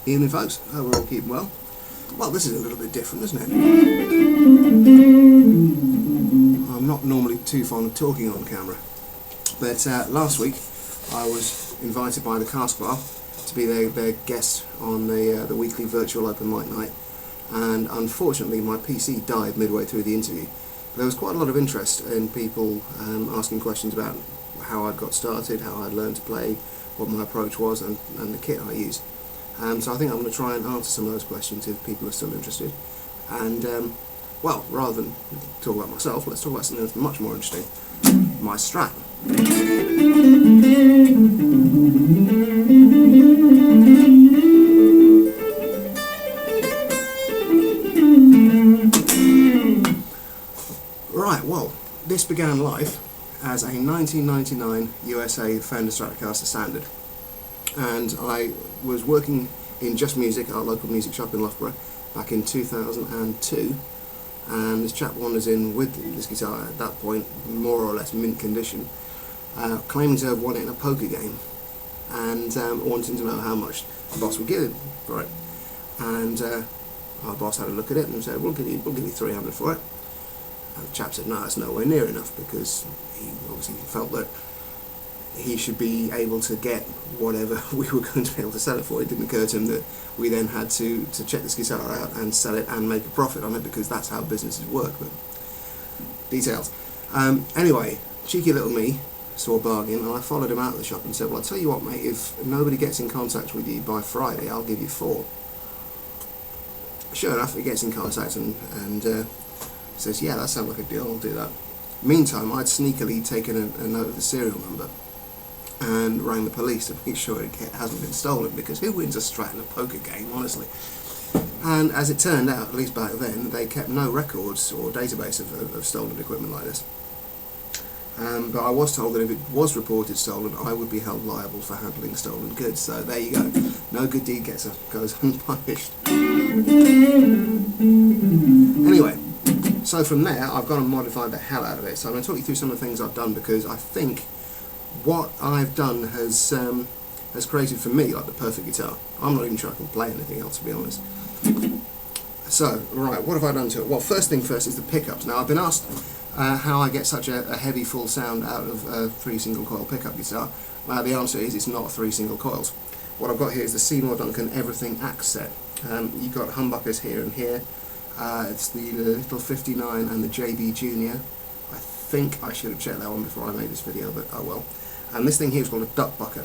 Evening folks, hope we're all keeping well. Well, this is a little bit different, isn't it? I'm not normally too fond of talking on camera, but last week I was invited by the Cask Bah to be their guest on the weekly virtual open mic night, and unfortunately my PC died midway through the interview. There was quite a lot of interest in people asking questions about how I'd got started, how I'd learned to play, what my approach was, and the kit I used. So I think I'm going to try and answer some of those questions if people are still interested. And, well, rather than talk about myself, let's talk about something that's much more interesting, my Strat. Right, well, this began life as a 1999 USA Fender Stratocaster standard. And I was working in Just Music, our local music shop in Loughborough, back in 2002, and this chap wanders in with this guitar at that point, more or less mint condition, claiming to have won it in a poker game, and wanting to know how much the boss would give him for it. And our boss had a look at it and said, we'll give you 300 for it. And the chap said, no, that's nowhere near enough, because he obviously felt that he should be able to get whatever we were going to be able to sell it for. It didn't occur to him that we then had to check this guitar out and sell it and make a profit on it, because that's how businesses work. But details. Anyway, cheeky little me saw a bargain, and I followed him out of the shop and said, well, I'll tell you what, mate, if nobody gets in contact with you by Friday, I'll give you 4. Sure enough, he gets in contact and says, yeah, that sounds like a deal, I'll do that. Meantime, I'd sneakily taken a note of the serial number and rang the police to make sure it hasn't been stolen, because who wins a Strat in a poker game, honestly? And as it turned out, at least back then, they kept no records or database of stolen equipment like this. But I was told that if it was reported stolen, I would be held liable for handling stolen goods. So there you go. No good deed goes unpunished. Anyway, so from there, I've gone and modified the hell out of it. So I'm going to talk you through some of the things I've done, because I think what I've done has created for me like the perfect guitar. I'm not even sure I can play anything else, to be honest. So, right, what have I done to it? Well, first thing first is the pickups. Now, I've been asked how I get such a heavy full sound out of a 3 single coil pickup guitar. Well, the answer is it's not 3 single coils. What I've got here is the Seymour Duncan Everything Axe set. You've got humbuckers here and here. It's the little 59 and the JB Junior. I think I should have checked that one before I made this video, but oh well. And this thing here is called a duck bucker.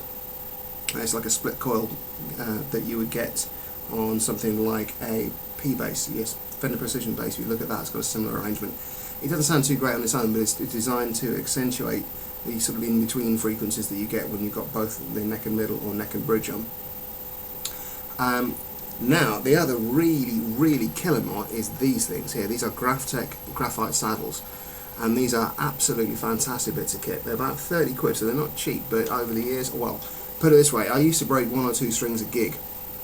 It's like a split coil that you would get on something like a P bass. Yes, Fender Precision bass. If you look at that, it's got a similar arrangement. It doesn't sound too great on its own, but it's designed to accentuate the sort of in-between frequencies that you get when you've got both the neck and middle or neck and bridge on. Now, the other really killer mod is these things here. These are Graphtec graphite saddles, and these are absolutely fantastic bits of kit. They're about 30 quid, so they're not cheap, but over the years, well, put it this way, I used to break 1 or 2 strings a gig.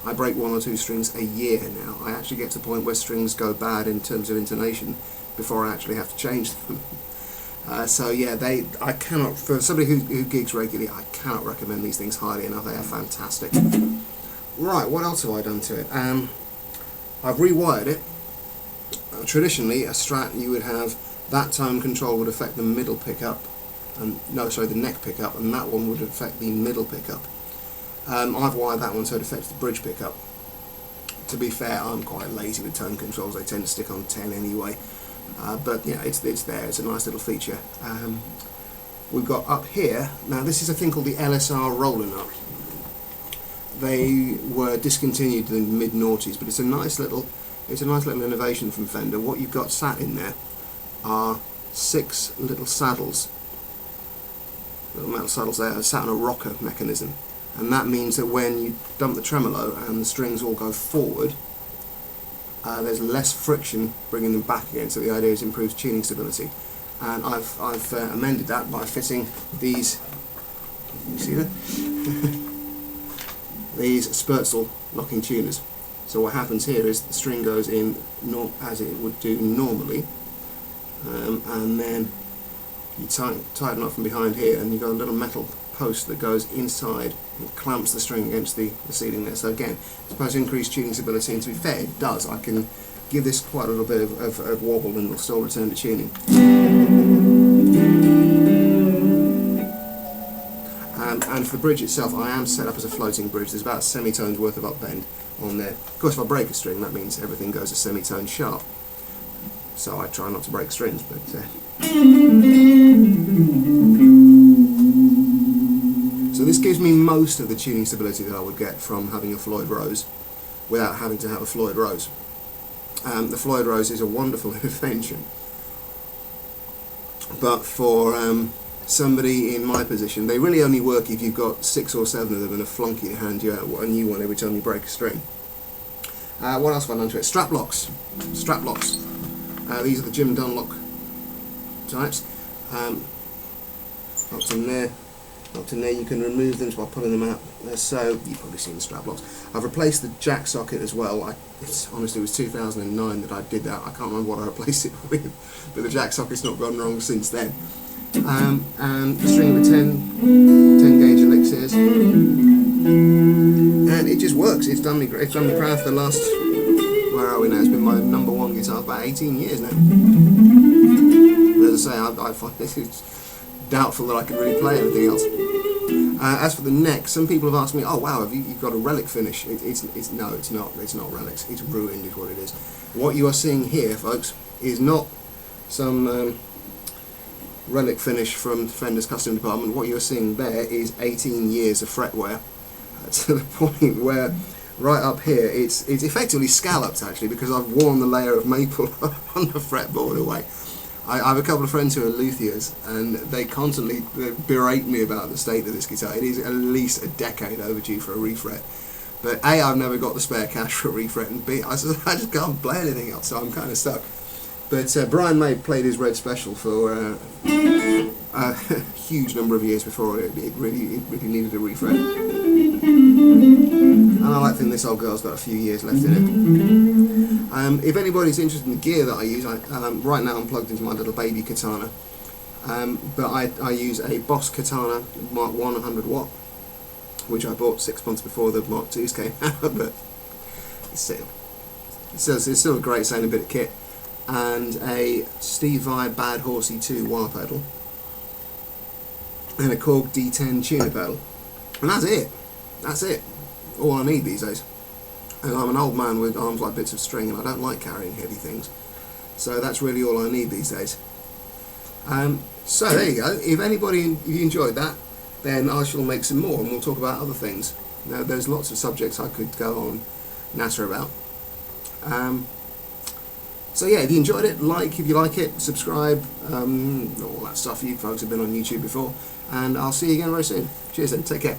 I break 1 or 2 strings a year now. I actually get to the point where strings go bad in terms of intonation before I actually have to change them. So yeah, I cannot, for somebody who gigs regularly, I cannot recommend these things highly enough. They are fantastic. Right, what else have I done to it? I've rewired it. Traditionally, a Strat, you would have that tone control would affect the middle pickup, and the neck pickup, and that one would affect the middle pickup. I've wired that one so it affects the bridge pickup. To be fair, I'm quite lazy with tone controls. They tend to stick on 10 anyway. But yeah, it's there. It's a nice little feature. We've got up here. Now, this is a thing called the LSR roller nut. They were discontinued in the mid-noughties, but it's a nice little innovation from Fender. What you've got sat in there are 6 little saddles, little metal saddles there, sat on a rocker mechanism, and that means that when you dump the tremolo and the strings all go forward, there's less friction bringing them back again. So the idea is improves tuning stability, and I've amended that by fitting these. You see that? These Spertzel locking tuners. So what happens here is the string goes in as it would do normally, and then you tighten up from behind here, and you've got a little metal post that goes inside and clamps the string against the ceiling there. So again, it's supposed to increase tuning stability, and to be fair, it does. I can give this quite a little bit of wobble and it'll still return to tuning. And for the bridge itself, I am set up as a floating bridge. There's about a semitone's worth of upbend on there. Of course, if I break a string, that means everything goes a semitone sharp. So I try not to break strings, but so this gives me most of the tuning stability that I would get from having a Floyd Rose without having to have a Floyd Rose. The Floyd Rose is a wonderful invention, but for somebody in my position, they really only work if you've got 6 or 7 of them and a flunky to hand you out a new one every time you break a string. What else have I done to it? Strap locks. Strap locks. These are the Jim Dunlop types. Locked in there. Locked in there. You can remove them by pulling them out. So you've probably seen the strap locks. I've replaced the jack socket as well. Honestly, it was 2009 that I did that. I can't remember what I replaced it with, but the jack socket's not gone wrong since then. And a string of 10 gauge elixirs, and it just works. It's done me great. It's done me proud for the last, where are we now? It's been my #1 guitar for about 18 years now. But as I say, I find this is doubtful that I can really play anything else. As for the neck, some people have asked me, "Oh wow, have you've got a relic finish?" No, it's not. It's not relics. It's ruined, is what it is. What you are seeing here, folks, is not some relic finish from Fender's custom department. What you're seeing there is 18 years of fret wear, to the point where right up here it's effectively scalloped, actually, because I've worn the layer of maple on the fretboard away. I have a couple of friends who are luthiers, and they constantly berate me about the state of this guitar. It is at least a decade overdue for a refret. But A, I've never got the spare cash for a refret, and B, I just can't play anything else, so I'm kind of stuck. But Brian May played his Red Special for a huge number of years before it really needed a refret. And I like to think this old girl's got a few years left in it. If anybody's interested in the gear that I use, right now I'm plugged into my little baby katana. But I use a Boss Katana Mark 1 100 watt, which I bought 6 months before the Mark 2s came out, but it's still a great sounding bit of kit. And a Steve Vai Bad Horsey 2 wah pedal, and a Korg D10 tuner pedal, and that's it. That's it. All I need these days. And I'm an old man with arms like bits of string, and I don't like carrying heavy things, so that's really all I need these days. So there you go. If you enjoyed that, then I shall make some more, and we'll talk about other things. Now, there's lots of subjects I could go on natter about. So yeah, if you enjoyed it, if you like it, subscribe, all that stuff. You folks have been on YouTube before, and I'll see you again very soon. Cheers then, take care.